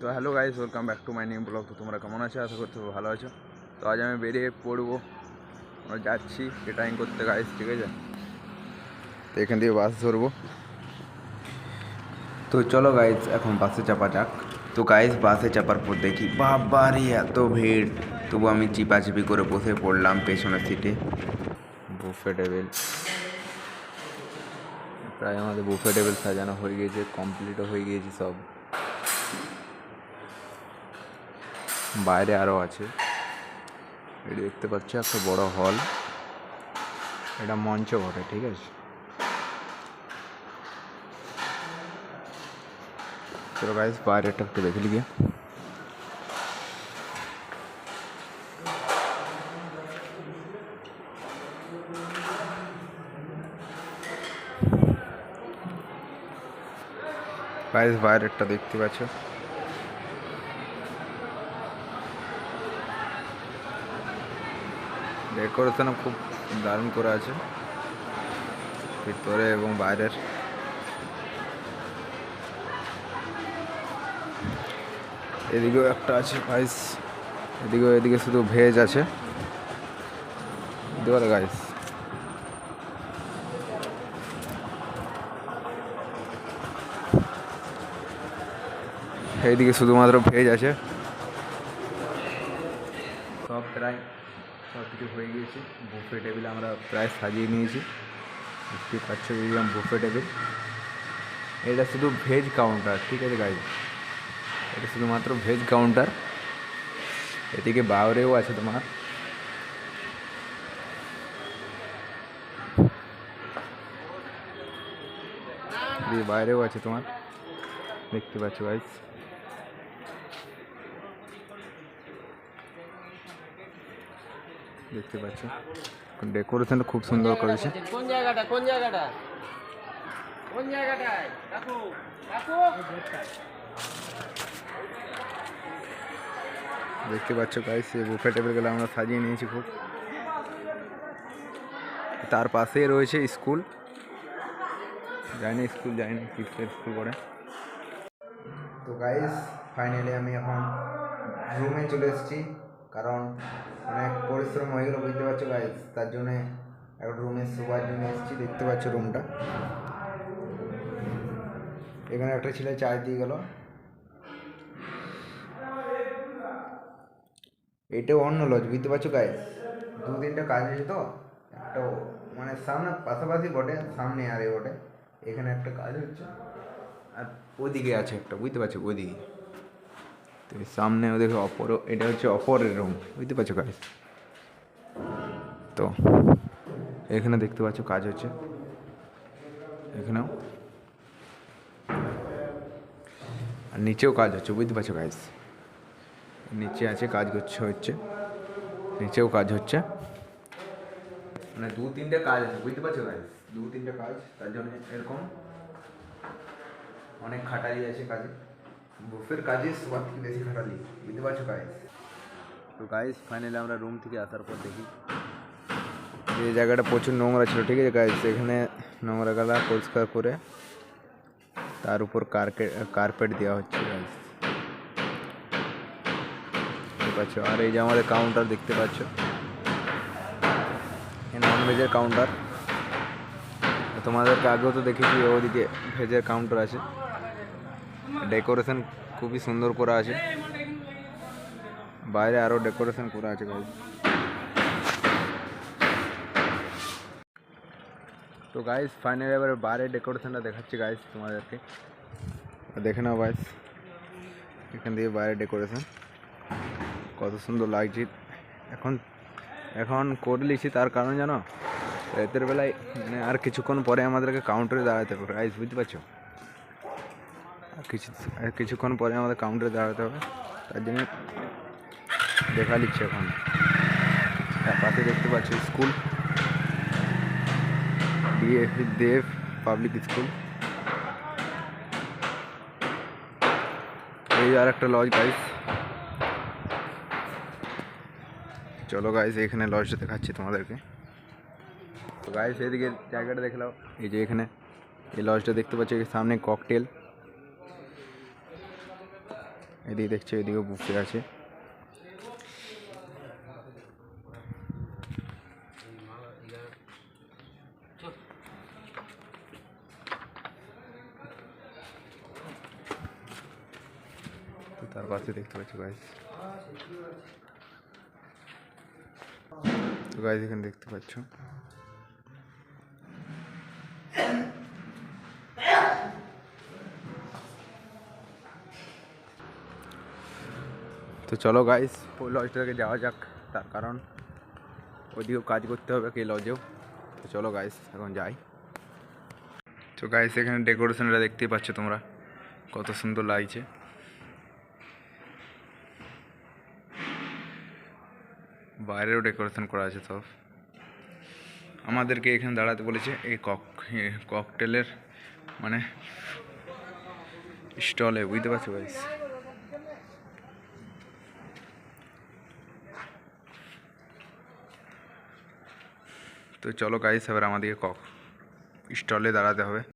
তো hello guys, welcome back to my new blog. তো তোমরা কেমন আছো? আশা করতে ভালো আছো। তো আজ আমি বেরিয়ে পড়বো, আমরা যাচ্ছি কেটারিং করতে গাইস, ঠিক আছে? তো এখান থেকে বাস ধরবো। তো চলো গাইস, এখন বাসে চাপা যাক। তো গাইস, বাসে চাপার পর দেখি বাবারে এত ভিড়, তবু আমি চিপাচিপি করে বসে পড়লাম পেছনের সিটে। বুফে টেবিল, প্রায় আমাদের বুফে টেবিল সাজানো হয়ে গিয়েছে, কমপ্লিটও হয়ে গিয়েছে সব। বাইরে আরও আছে, এটা দেখতে পাচ্ছি একটা বড় হল, এটা মঞ্চ বটে, ঠিক আছে? চলো গাইস, বাইরেটা একটু দেখে লিগে। গাইস বাইরেটা দেখতে পাচ্ছ, ডেকোরেশন খুব দারুণ করে আছে ভিতরে এবং বাইরের। এদিকেও একটা আছে গাইস, এদিকে শুধু ভেজ আছে, বুঝতে পারো গাইস। এইদিকে শুধুমাত্র ভেজ আছে। সব প্রায় সব কিছু হয়ে গিয়েছে, বুফে টেবিল আমরা প্রায় সাজিয়ে নিয়েছি, দেখতে পাচ্ছ এরকম বুফে টেবিল। এটা শুধু ভেজ কাউন্টার, ঠিক আছে গাইস? এটা শুধুমাত্র ভেজ কাউন্টার। এদিকে বাইরেও আছে তোমার, বাইরেও আছে তোমার, দেখতে পাচ্ছ গাইস। দেখতে পাচ্ছ ডেকোরেশন খুব সুন্দর করেছে। কোন জায়গাটা কোন জায়গাটা কোন জায়গাটায় কাকু কাকু দেখতে পাচ্ছ গাইস, এই বুফে টেবিলগুলো আমরা সাজিয়ে নিয়েছি খুব। তার পাশেই রয়েছে স্কুল, স্কুল যায়নি কিসের স্কুল করে। তো গাইস ফাইনালি আমি এখন রুমে চলে এসেছি, কারণ অনেক পরিশ্রম হয়ে গেলো, বুঝতে পারছো গাইস। তার জন্যে এখন রুমে শোবার জন্য এসেছি। দেখতে পাচ্ছ রুমটা, এখানে একটা ছেলে চার্জ দিয়ে গেল। এটাও অন্য লজ, বুঝতে পারছো গাইস। দু তিনটা কাজ আছে, তো একটা মানে সামনে পাশাপাশি বটে, সামনে আর এ বটে। এখানে একটা কাজ হচ্ছে, আর ওদিকে আছে একটা, বুঝতে পারছো ওদিকে। তো সামনে ওদিকে অপর, এটা হচ্ছে অপরের রুম, বুঝতে পারছো গাইস। তো এখানে দেখতে পাচ্ছ কাজ হচ্ছে, এখানেও আর নিচেও কাজ হচ্ছে, বুঝতে পারছো গাইস। নিচে আছে কাজ হচ্ছে, নিচেও কাজ হচ্ছে, মানে দু তিনটে কাজ আছে, বুঝতে পারছো গাইস। দু তিনটে কাজ, তার জন্য এরকম অনেক খাটালি আছে কাজে। বুফের কাজে সবার থেকে বেশি খাটালি, বুঝতে পারছো গাইস। তো গাইস ফাইনালি আমরা রুম থেকে আসার পর দেখি এই জায়গাটা প্রচুর নোংরা ছিল, ঠিক আছে গাইস। এখানে নোংরাগুলা পরিষ্কার করে তার উপর কার্পেট দেওয়া হচ্ছে গাইস, দেখতে পাচ্ছ। আর এই যে আমাদের কাউন্টার দেখতে পাচ্ছ, নন ভেজের কাউন্টার। তোমাদেরকে আগেও তো দেখেছি ওদিকে ভেজের কাউন্টার আছে। ডেকোরেশন খুবই সুন্দর করা আছে, বাইরে আরও ডেকোরেশন করা আছে গাইস। তো গাইস ফাইনালি এবার বাইরে ডেকোরেশনটা দেখাচ্ছি গাইস তোমাদেরকে, দেখে নাও গাইস। এখান থেকে বাইরে ডেকোরেশন কত সুন্দর লাগছে। এখন এখন করে নিয়েছি, তার কারণ জানো, রাতের বেলায় মানে আর কিছুক্ষণ পরে আমাদেরকে কাউন্টারে দাঁড়াতে হবে গাইস, বুঝতে পারছো? কিছুক্ষণ পরে আমাদের কাউন্টারে দাঁড়াতে হবে, তার জন্য দেখা নিচ্ছে এখন। তার পাশে দেখতে পাচ্ছি স্কুল, দেব পাবলিক স্কুল। এই আর একটা লজ গাইস। চলো গাইস, এখানে লজটা দেখাচ্ছি তোমাদেরকে। তো গাইস এদিকে জায়গাটা দেখে নাও, এই যে এখানে এই লজটা দেখতে পাচ্ছ, সামনে ককটেল, এদিকে দেখছি এদিকেও বুফে আছে। তো তার পাশে দেখতে পাচ্ছ গাইস, তো গাইস এখানে দেখতে পাচ্ছ তো চলো গাইস ওই লজটাকে যাওয়া যাক, তার কারণ ওইদিকেও কাজ করতে হবে কি লজেও। তো চলো গাইস এখন যাই। তো গাইস এখানে ডেকোরেশনটা দেখতেই পাচ্ছ তোমরা, কত সুন্দর লাগছে। বাইরেও ডেকোরেশন করা আছে সব। আমাদেরকে এখানে দাঁড়াতে বলেছে এই ককটেলের মানে স্টলে, বুঝতে পারছো গাইস। তো চলো গাইস এবার আমাদেরকে স্টলে দাঁড়াতে হবে।